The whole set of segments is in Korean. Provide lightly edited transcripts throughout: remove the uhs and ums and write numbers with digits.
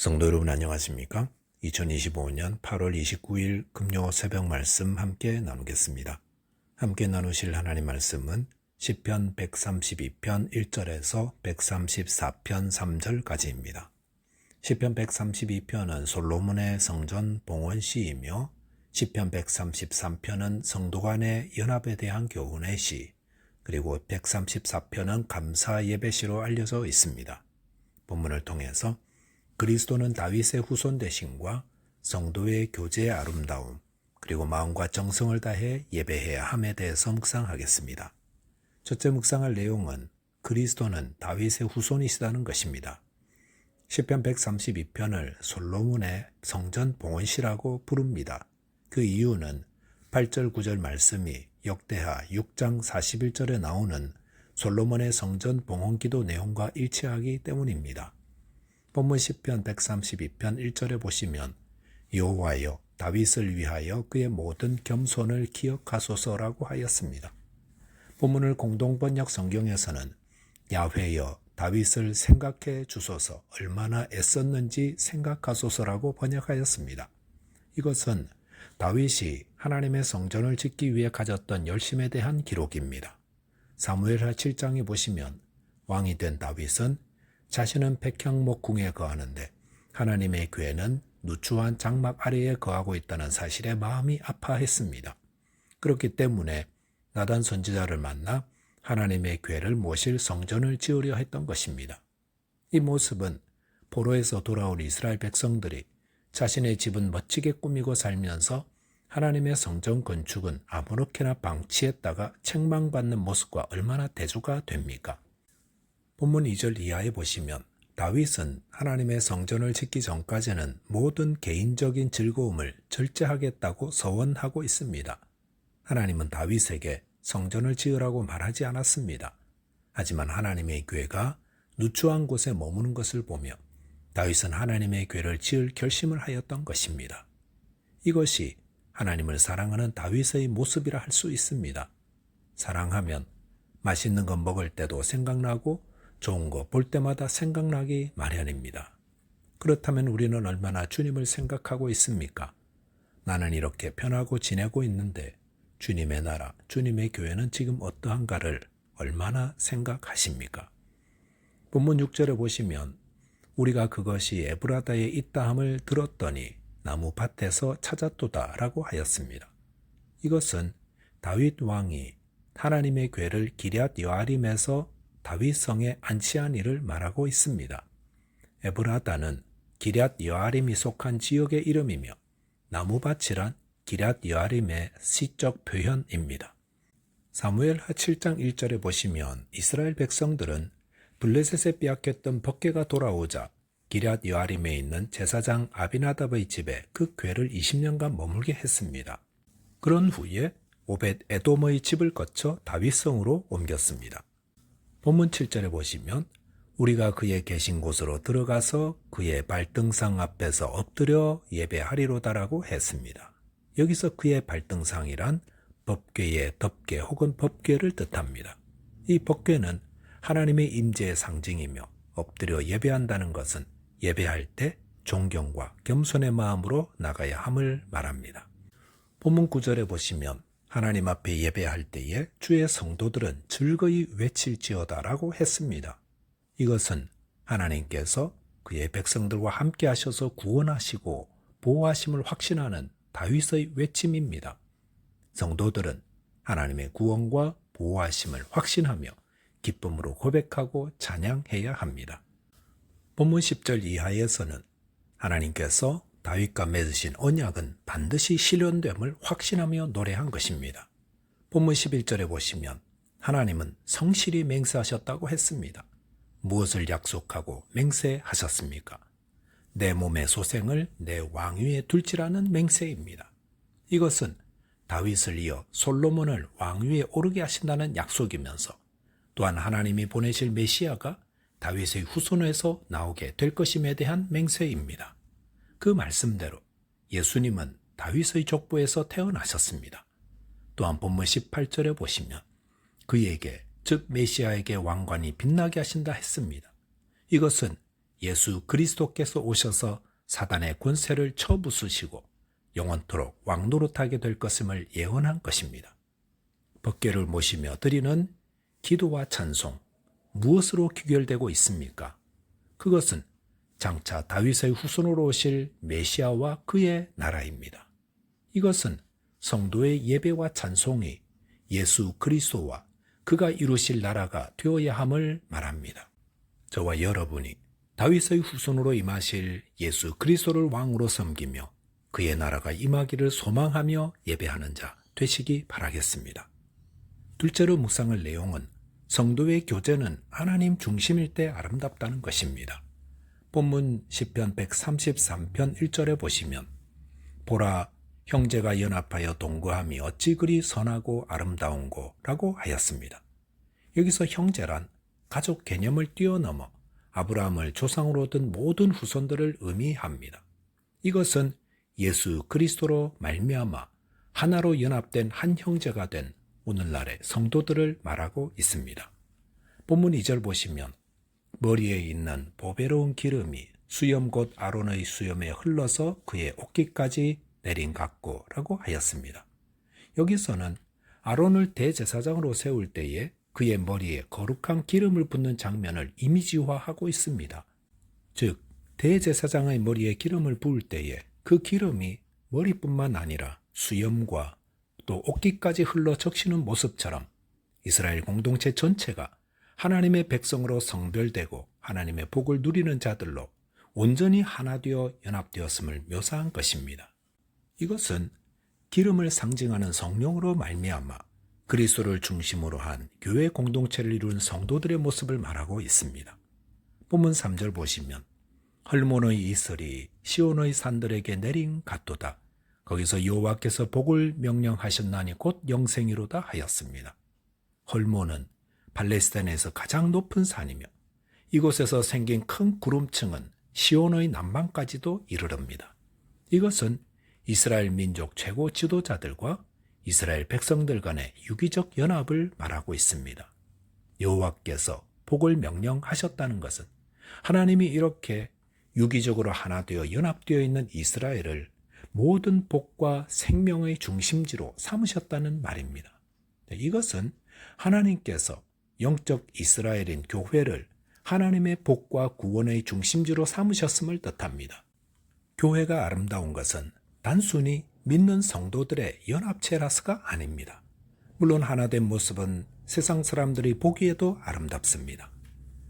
성도 여러분 안녕하십니까? 2025년 8월 29일 금요 새벽 말씀 함께 나누겠습니다. 함께 나누실 하나님 말씀은 시편 132편 1절에서 134편 3절까지입니다. 시편 132편은 솔로몬의 성전 봉헌 시이며 시편 133편은 성도 간의 연합에 대한 교훈의 시, 그리고 134편은 감사 예배시로 알려져 있습니다. 본문을 통해서 그리스도는 다윗의 후손 되심과 성도의 교제의 아름다움, 그리고 마음과 정성을 다해 예배해야 함에 대해서 묵상하겠습니다. 첫째 묵상할 내용은 그리스도는 다윗의 후손이시다는 것입니다. 시편 132편을 솔로몬의 성전 봉헌시라고 부릅니다. 그 이유는 8절 9절 말씀이 역대하 6장 41절에 나오는 솔로몬의 성전 봉헌기도 내용과 일치하기 때문입니다. 본문 시편 132편 1절에 보시면 여호와여 다윗을 위하여 그의 모든 겸손을 기억하소서라고 하였습니다. 본문을 공동번역 성경에서는 야훼여 다윗을 생각해 주소서 얼마나 애썼는지 생각하소서라고 번역하였습니다. 이것은 다윗이 하나님의 성전을 짓기 위해 가졌던 열심에 대한 기록입니다. 사무엘하 7장에 보시면 왕이 된 다윗은 자신은 백향목 궁에 거하는데 하나님의 궤는 누추한 장막 아래에 거하고 있다는 사실에 마음이 아파했습니다. 그렇기 때문에 나단 선지자를 만나 하나님의 궤를 모실 성전을 지으려 했던 것입니다. 이 모습은 포로에서 돌아온 이스라엘 백성들이 자신의 집은 멋지게 꾸미고 살면서 하나님의 성전 건축은 아무렇게나 방치했다가 책망받는 모습과 얼마나 대조가 됩니까? 본문 2절 이하에 보시면 다윗은 하나님의 성전을 짓기 전까지는 모든 개인적인 즐거움을 절제하겠다고 서원하고 있습니다. 하나님은 다윗에게 성전을 지으라고 말하지 않았습니다. 하지만 하나님의 궤가 누추한 곳에 머무는 것을 보며 다윗은 하나님의 궤를 지을 결심을 하였던 것입니다. 이것이 하나님을 사랑하는 다윗의 모습이라 할 수 있습니다. 사랑하면 맛있는 거 먹을 때도 생각나고 좋은 거 볼 때마다 생각나기 마련입니다. 그렇다면 우리는 얼마나 주님을 생각하고 있습니까? 나는 이렇게 편하고 지내고 있는데 주님의 나라, 주님의 교회는 지금 어떠한가를 얼마나 생각하십니까? 본문 6절에 보시면 우리가 그것이 에브라다에 있다함을 들었더니 나무 밭에서 찾았도다 라고 하였습니다. 이것은 다윗 왕이 하나님의 궤를 기럇 여아림에서 다윗 성에 안치한 일을 말하고 있습니다. 에브라다는 기럇 여아림이 속한 지역의 이름이며 나무밭이란 기럇 여아림의 시적 표현입니다. 사무엘하 7장 1절에 보시면 이스라엘 백성들은 블레셋에 빼앗겼던 법궤가 돌아오자 기럇 여아림에 있는 제사장 아비나답의 집에 그 궤를 20년간 머물게 했습니다. 그런 후에 오벳 에돔의 집을 거쳐 다윗성으로 옮겼습니다. 본문 7절에 보시면 우리가 그의 계신 곳으로 들어가서 그의 발등상 앞에서 엎드려 예배하리로다라고 했습니다. 여기서 그의 발등상이란 법궤의 덮개 혹은 법궤를 뜻합니다. 이 법궤는 하나님의 임재의 상징이며 엎드려 예배한다는 것은 예배할 때 존경과 겸손의 마음으로 나가야 함을 말합니다. 본문 9절에 보시면 하나님 앞에 예배할 때에 주의 성도들은 즐거이 외칠지어다라고 했습니다. 이것은 하나님께서 그의 백성들과 함께 하셔서 구원하시고 보호하심을 확신하는 다윗의 외침입니다. 성도들은 하나님의 구원과 보호하심을 확신하며 기쁨으로 고백하고 찬양해야 합니다. 본문 10절 이하에서는 하나님께서 다윗과 맺으신 언약은 반드시 실현됨을 확신하며 노래한 것입니다. 본문 11절에 보시면 하나님은 성실히 맹세하셨다고 했습니다. 무엇을 약속하고 맹세하셨습니까? 내 몸의 소생을 내 왕위에 둘지라는 맹세입니다. 이것은 다윗을 이어 솔로몬을 왕위에 오르게 하신다는 약속이면서 또한 하나님이 보내실 메시아가 다윗의 후손에서 나오게 될 것임에 대한 맹세입니다. 그 말씀대로 예수님은 다윗의 족보에서 태어나셨습니다. 또한 본문 18절에 보시면 그에게 즉 메시아에게 왕관이 빛나게 하신다 했습니다. 이것은 예수 그리스도께서 오셔서 사단의 권세를 쳐부수시고 영원토록 왕노릇하게 될 것임을 예언한 것입니다. 법궤를 모시며 드리는 기도와 찬송, 무엇으로 귀결되고 있습니까? 그것은 장차 다윗의 후손으로 오실 메시아와 그의 나라입니다. 이것은 성도의 예배와 찬송이 예수 그리스도와 그가 이루실 나라가 되어야 함을 말합니다. 저와 여러분이 다윗의 후손으로 임하실 예수 그리스도를 왕으로 섬기며 그의 나라가 임하기를 소망하며 예배하는 자 되시기 바라겠습니다. 둘째로 묵상할 내용은 성도의 교제는 하나님 중심일 때 아름답다는 것입니다. 본문 시편 133편 1절에 보시면 보라 형제가 연합하여 동거함이 어찌 그리 선하고 아름다운고 라고 하였습니다. 여기서 형제란 가족 개념을 뛰어넘어 아브라함을 조상으로 둔 모든 후손들을 의미합니다. 이것은 예수 그리스도로 말미암아 하나로 연합된 한 형제가 된 오늘날의 성도들을 말하고 있습니다. 본문 2절 보시면 머리에 있는 보배로운 기름이 수염 곧 아론의 수염에 흘러서 그의 옷깃까지 내린 같고 라고 하였습니다. 여기서는 아론을 대제사장으로 세울 때에 그의 머리에 거룩한 기름을 붓는 장면을 이미지화하고 있습니다. 즉 대제사장의 머리에 기름을 부을 때에 그 기름이 머리뿐만 아니라 수염과 또 옷깃까지 흘러 적시는 모습처럼 이스라엘 공동체 전체가 하나님의 백성으로 성별되고 하나님의 복을 누리는 자들로 온전히 하나 되어 연합되었음을 묘사한 것입니다. 이것은 기름을 상징하는 성령으로 말미암아 그리스도를 중심으로 한 교회 공동체를 이룬 성도들의 모습을 말하고 있습니다. 본문 3절 보시면 헐몬의 이슬이 시온의 산들에게 내린 같도다. 거기서 여호와께서 복을 명령하셨나니 곧 영생이로다 하였습니다. 헐몬은 팔레스타인에서 가장 높은 산이며 이곳에서 생긴 큰 구름층은 시온의 남방까지도 이르릅니다. 이것은 이스라엘 민족 최고 지도자들과 이스라엘 백성들 간의 유기적 연합을 말하고 있습니다. 여호와께서 복을 명령하셨다는 것은 하나님이 이렇게 유기적으로 하나 되어 연합되어 있는 이스라엘을 모든 복과 생명의 중심지로 삼으셨다는 말입니다. 이것은 하나님께서 영적 이스라엘인 교회를 하나님의 복과 구원의 중심지로 삼으셨음을 뜻합니다. 교회가 아름다운 것은 단순히 믿는 성도들의 연합체라서가 아닙니다. 물론 하나된 모습은 세상 사람들이 보기에도 아름답습니다.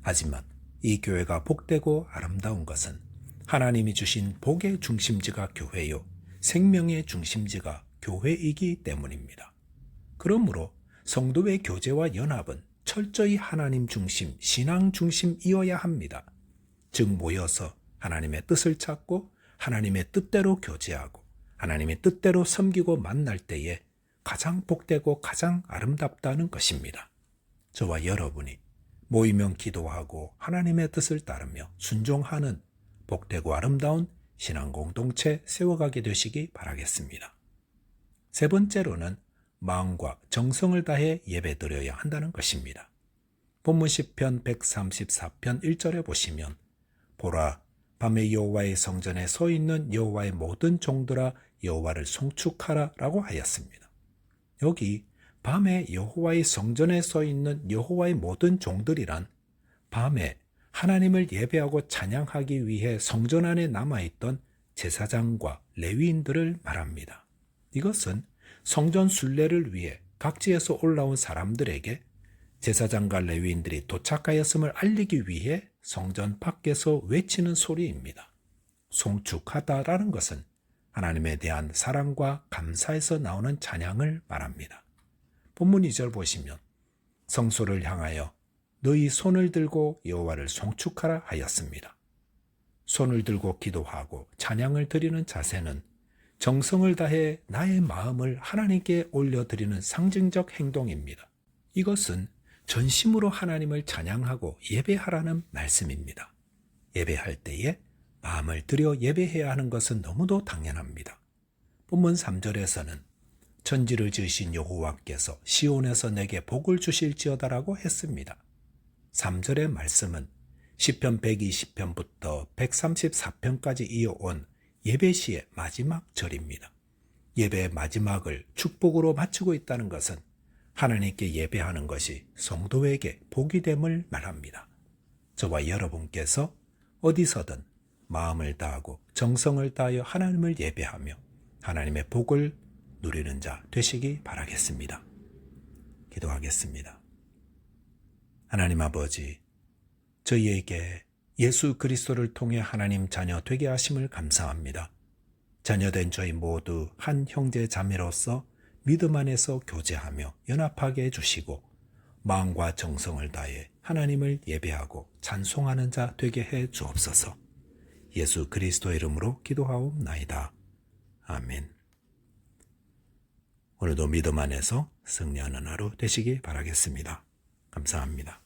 하지만 이 교회가 복되고 아름다운 것은 하나님이 주신 복의 중심지가 교회요, 생명의 중심지가 교회이기 때문입니다. 그러므로 성도의 교제와 연합은 철저히 하나님 중심, 신앙 중심이어야 합니다. 즉 모여서 하나님의 뜻을 찾고 하나님의 뜻대로 교제하고 하나님의 뜻대로 섬기고 만날 때에 가장 복되고 가장 아름답다는 것입니다. 저와 여러분이 모이면 기도하고 하나님의 뜻을 따르며 순종하는 복되고 아름다운 신앙 공동체 세워가게 되시기 바라겠습니다. 세 번째로는 마음과 정성을 다해 예배드려야 한다는 것입니다. 본문 시편 134편 1절에 보시면 보라 밤에 여호와의 성전에 서 있는 여호와의 모든 종들아 여호와를 송축하라 라고 하였습니다. 여기 밤에 여호와의 성전에 서 있는 여호와의 모든 종들이란 밤에 하나님을 예배하고 찬양하기 위해 성전 안에 남아있던 제사장과 레위인들을 말합니다. 이것은 성전 순례를 위해 각지에서 올라온 사람들에게 제사장과 레위인들이 도착하였음을 알리기 위해 성전 밖에서 외치는 소리입니다. 송축하다라는 것은 하나님에 대한 사랑과 감사에서 나오는 찬양을 말합니다. 본문 2절 보시면 성소를 향하여 너희 손을 들고 여호와를 송축하라 하였습니다. 손을 들고 기도하고 찬양을 드리는 자세는 정성을 다해 나의 마음을 하나님께 올려드리는 상징적 행동입니다. 이것은 전심으로 하나님을 찬양하고 예배하라는 말씀입니다. 예배할 때에 마음을 들여 예배해야 하는 것은 너무도 당연합니다. 본문 3절에서는 천지를 지으신 여호와께서 시온에서 내게 복을 주실지어다라고 했습니다. 3절의 말씀은 시편 120편부터 134편까지 이어온 예배시의 마지막 절입니다. 예배의 마지막을 축복으로 마치고 있다는 것은 하나님께 예배하는 것이 성도에게 복이 됨을 말합니다. 저와 여러분께서 어디서든 마음을 다하고 정성을 다하여 하나님을 예배하며 하나님의 복을 누리는 자 되시기 바라겠습니다. 기도하겠습니다. 하나님 아버지, 저희에게 예수 그리스도를 통해 하나님 자녀 되게 하심을 감사합니다. 자녀된 저희 모두 한 형제 자매로서 믿음 안에서 교제하며 연합하게 해주시고 마음과 정성을 다해 하나님을 예배하고 찬송하는 자 되게 해 주옵소서. 예수 그리스도의 이름으로 기도하옵나이다. 아멘. 오늘도 믿음 안에서 승리하는 하루 되시기 바라겠습니다. 감사합니다.